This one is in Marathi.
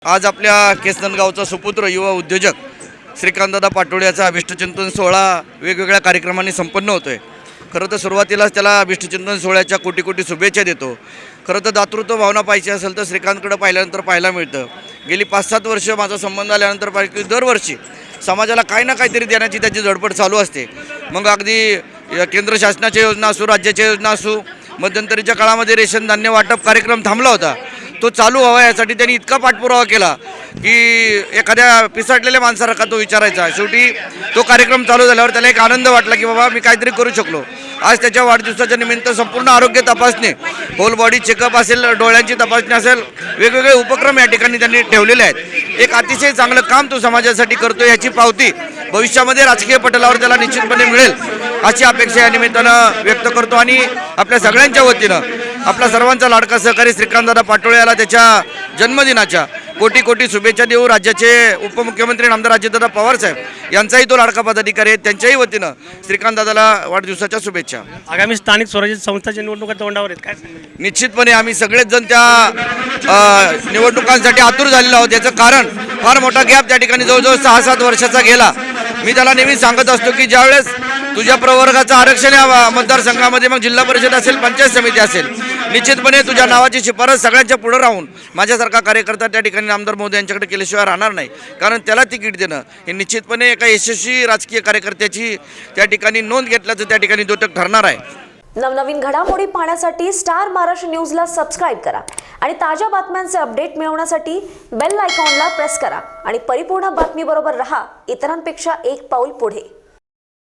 आज आपल्या केसनगावचा सुपुत्र युवा उद्योजक श्रीकांतदादा पाटोळे याचा अभिष्टचिंतन सोहळा वेगवेगळ्या कार्यक्रमांनी संपन्न होतोय। खरं तर सुरुवातीलाच त्याला अभिष्टचिंतन सोहळ्याच्या कोटी कोटी शुभेच्छा देतो। खरं तर दातृत्व भावना पाहिजे असेल तर श्रीकांतकडे पाहिल्यानंतर पाहायला मिळतं। गेली 5-7 वर्ष माझा संबंध आल्यानंतर पाहिजे दरवर्षी समाजाला काही ना काहीतरी देण्याची त्याची धडपड चालू असते। मग अगदी केंद्र शासनाच्या योजना असो, राज्याच्या योजना असो, मध्यंतरीच्या काळामध्ये रेशन धान्य वाटप कार्यक्रम थांबला होता, तो चालू व्हावा यासाठी त्यांनी इतका पाठपुरावा केला की एखाद्या पिसाटलेल्या माणसासारखा तो विचारायचा। शेवटी तो कार्यक्रम चालू झाल्यावर त्याला एक आनंद वाटला की बाबा मी काहीतरी करू शकलो। आज त्याच्या वाढदिवसाच्या निमित्त संपूर्ण आरोग्य तपासणी, होल बॉडी चेकअप असेल, डोळ्यांची तपासणी असेल, वेगवेगळे उपक्रम या ठिकाणी त्यांनी ठेवलेले आहेत। एक अतिशय चांगलं काम तो समाजासाठी करतो, याची पावती भविष्यामध्ये राजकीय पटलावर त्याला निश्चितपणे मिळेल अशी अपेक्षा या निमित्तानं व्यक्त करतो। आणि आपल्या सगळ्यांच्या वतीनं आपला सर्वांचा लाडका सहकारी श्रीकांतदादा पाटोळे याला त्याच्या जन्मदिनाच्या कोटी कोटी शुभेच्छा देऊ। राज्याचे उपमुख्यमंत्री नामदार अजितदादा पवार साहेब यांचाही तो लाडका पदाधिकारी आहे, त्यांच्याही वतीनं श्रीकांतदादाला वाढदिवसाच्या शुभेच्छा। आगामी स्थानिक स्वराज्य संस्थांच्या निवडणुका तोंडावर आहेत, काय निश्चितपणे आम्ही सगळेच जण त्या निवडणुकांसाठी आतुर झालेलो आहोत। याचं कारण फार मोठा गॅप त्या ठिकाणी जवळजवळ 6-7 वर्षाचा गेला। मी त्याला नेहमी सांगत असतो की ज्यावेळेस तुझ्या प्रवर्गाचं आरक्षण या मतदारसंघामध्ये, मग जिल्हा परिषद असेल, पंचायत समिती असेल, निश्चितपणे तुझ्या नावाची शिफारस सगळ्यांच्या पुढे राहून माझ्यासारखा कार्यकर्ता त्या ठिकाणी आमदार महोदय यांच्याकडे केल्याशिवाय राहणार नाही। कारण त्याला तिकीट देणं हे निश्चितपणे एका यशस्वी राजकीय कार्यकर्त्याची त्या ठिकाणी नोंद घेतल्याचं त्या ठिकाणी द्योतक ठरणार आहे। नवनवीन घडामोडी पाहण्यासाठी स्टार महाराष्ट्र न्यूजला सबस्क्राईब करा आणि ताज्या बातम्यांचे अपडेट मिळवण्यासाठी बेल आयकॉनला प्रेस करा आणि परिपूर्ण बातमीबरोबर रहा, इतरांपेक्षा एक पाऊल पुढे।